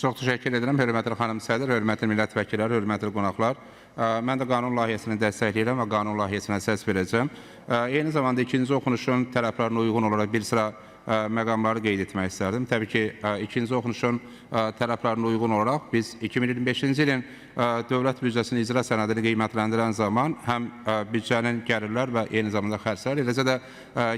Çox təşəkkür edirəm, hörmətli xanım sədr, hörmətli millət vəkilləri, hörmətli qonaqlar. Mən də qanun layihəsini dəstəkləyirəm və qanun layihəsinə səs verəcəm. Eyni zamanda ikinci oxunuşun tələblərinə uyğun olaraq bir sıra məqamları qeyd etmək istərdim. Təbii ki, ikinci oxunuşun tələblərinə uyğun olaraq biz 2025-ci ilin dövlət büdcəsinin icra sənədini qiymətləndirən zaman həm büdcənin gəlirlər və eyni zamanda xərclər, eləcə də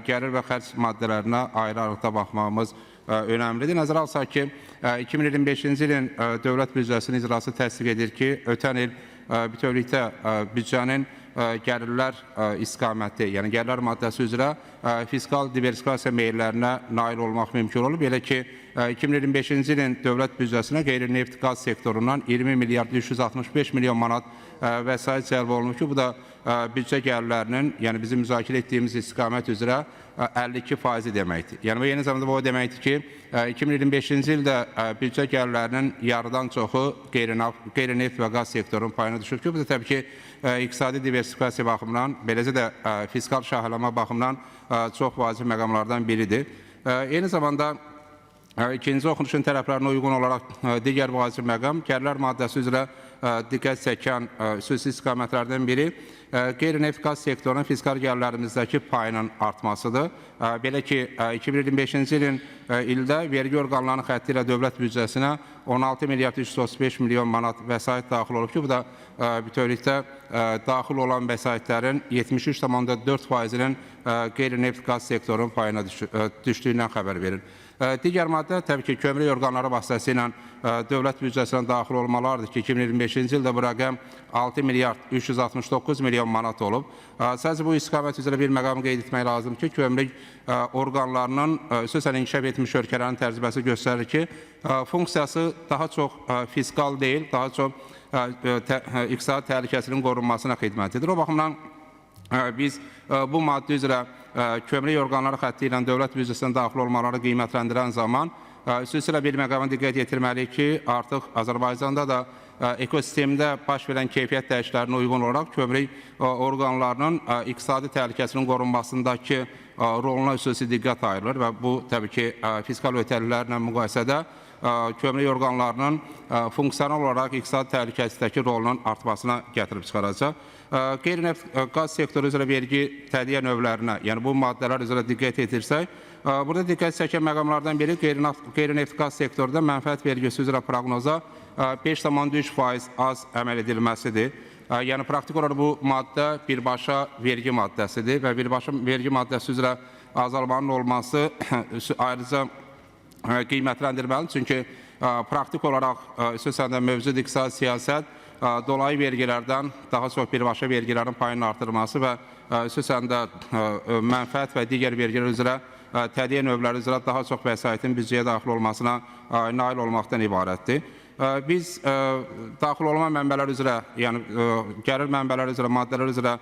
gəlir və xərc maddələrinə ayrı-ayrılıqda baxmağımız önəmlidir. Nəzərə alsaq ki, 2025-ci ilin dövlət büdcəsinin icrası təsdiq edir ki, ötən il bütövlükdə büdcənin gəlirlər istiqaməti, yəni gəlirlər maddəsi üzrə fiskal diversifikasiya meyillərinə nail olmaq mümkün olub. Belə ki, 2025-ci ilin dövlət büdcəsinə qeyri-neft qaz sektorundan 20 milyard 365 milyon manat vəsait cəlb olunub ki, bu da büdcə gəlirlərinin, yəni bizim müzakirə etdiyimiz istiqamət üzrə 52% deməkdir. Yəni, bu eyni zamanda bu deməkdir ki, 2025-ci ildə büdcə gəlirlərinin yarıdan çoxu qeyri-neft və qaz sektorunun payına düşüb ki, bu da təbii ki, iqtisadi diversifikasiya baxımından, beləcə də fiskal şahlama baxımından çox vacib məqamlardan biridir. Eyni zamanda ikinci oxunuşun tərəflərinə uyğun olaraq digər vacib məqam gəlirlər maddəsi üzrə diqqət çəkən xüsusi istiqamətlərdən biri qeyri-neft qaz sektorunun fiskal gəlirlərimizdəki payının artmasıdır. Belə ki, 2025-ci ildə vergi orqanlarının xətti ilə dövlət büdcəsinə 16 milyard 335 milyon manat vəsait daxil olub ki, bu da bütövlükdə daxil olan vəsaitlərin 73,4%-nin qeyri-neft qaz sektorunun payına düşdüyündən xəbər verir. Digər maddə təbii ki, kömürlük orqanları vasitəsilə dövlət büdcəsinə daxil olmalardır ki, 2025-ci ildə bu rəqəm 6 milyard 369 milyon manat olub. Sadəcə bu istiqamət üzrə bir məqam qeyd etmək lazım ki, kömürlük orqanlarının xüsusən inkişaf etmiş ölkələrin təcrübəsi göstərir ki, funksiyası daha çox fiskal deyil, daha çox iqtisadi təhlükəsinin qorunmasına xidmət edir. O baxımdan biz bu maddə üzrə kömürlük orqanları xətti ilə dövlət büdcəsinə daxil olmaları qiymətləndirən zaman xüsusilə bir məqama diqqət yetirməliyik ki, artıq Azərbaycanda da ekosistemdə baş verən keyfiyyət dəyişikliklərinə uyğun olaraq kömürlük orqanlarının iqtisadi təhlükəsinin qorunmasındakı roluna xüsusi diqqət ayrılır və bu təbii ki, fiskal ötərilərlə müqayisədə kömürlük orqanlarının funksional olaraq iqtisadi təhlükəsizdəki rolunun artmasına gətirib çıxaracaq. Qeyri-neft qaz sektoru üzrə vergi tədiyyə növlərinə, yəni bu maddələr üzrə diqqət etirsək, burada diqqət çəkən məqamlardan biri qeyri-neft qaz sektorunda mənfəət vergisi üzrə proqnoza 5,3% az əməl edilməsidir. Yəni, praktik olaraq bu maddə birbaşa vergi maddəsidir və birbaşa vergi maddəsi üzrə azalmanın olması ayrıca qiymətləndirməlidir. Çünki praktik olaraq xüsusən də mövcud iqtisadi siyasət dolayı vergilərdən daha çox birbaşa vergilərin payının artırılması və xüsusən də mənfəət və digər vergilər üzrə tədiyyə növləri üzrə daha çox vəsaitin büdcəyə daxil olmasına nail olmaqdan ibarətdir. Biz daxil olma mənbələri üzrə, yəni gəlir mənbələri üzrə, maddələr üzrə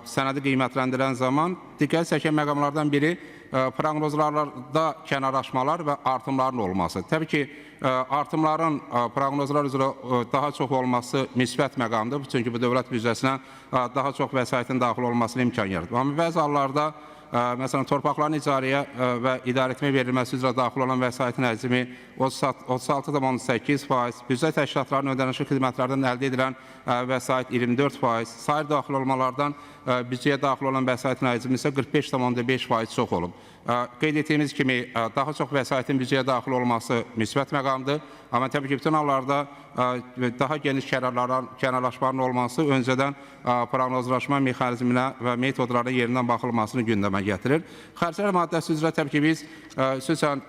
sənədi qiymətləndirən zaman diqqət çəkən məqamlardan biri proqnozlarda kənarlaşmalar və artımların olması. Təbii ki, artımların proqnozlar üzrə daha çox olması müsbət məqamdır. Çünki bu dövlət büdcəsinə daha çox vəsaitin daxil olmasına imkan yaradır. Amma bəzi hallarda məsələn, torpaqların icarəyə və idarəetmə verilməsi üzrə daxil olan vəsaitin həcmi 36,8%, büdcə təşkilatlarının ödənişli xidmətlərdən əldə edilən vəsait 24%, sair daxil olmalardan büdcəyə daxil olan vəsaitin həcmi isə 45,5% çox olub. Qeyd etdiyimiz kimi, daha çox vəsaitin büdcəyə daxil olması müsbət məqamdır. Amma təbii ki, bütün hallarda daha geniş kənarlaşmanın olması öncədən proqnozlaşma mexanizminə və metodlara yerindən baxılmasını gündəmə gətirir. Xərclər maddəsi üzrə təbii ki, biz xüsusən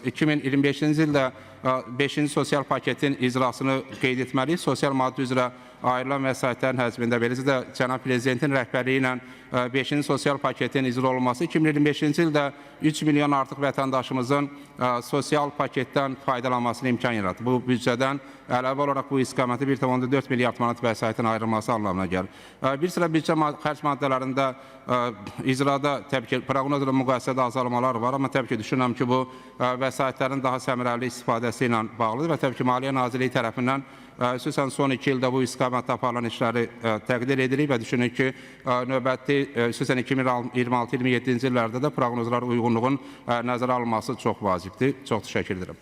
2025-ci ildə 5-ci sosial paketin icrasını qeyd etməliyik. Sosial maddə üzrə ayrılan vəsaitlərin həcmində, beləcə də Cənab Prezidentin rəhbərliyi ilə 5-ci sosial paketin icra olunması 2025-ci ildə 3 milyon artıq vətəndaşımızın sosial paketdən faydalanmasına imkan yaradır. Bu büdcədən əlavə olaraq bu istiqaməti 1,4 milyard manat vəsaitin ayrılması anlamına gəlir. Bir sıra büdcə xərc maddələrində icrada təbii ki, proqnozla müqayisədə azalmalar var, amma təbii ki, düşünürəm ki, bu vəsaitlərin daha səmərəli istifadəsi ilə bağlıdır və təbii ki, Maliyyə Nazirliyi tərəfindən xüsusən son 2 ildə bu istiqamətdə aparılan işləri təqdir edirik və düşünürük ki, növbəti xüsusən 2026-27-ci illərdə də proqnozlara uyğunluğun nəzərə alınması çox vacibdir. Çox təşəkkür edirəm.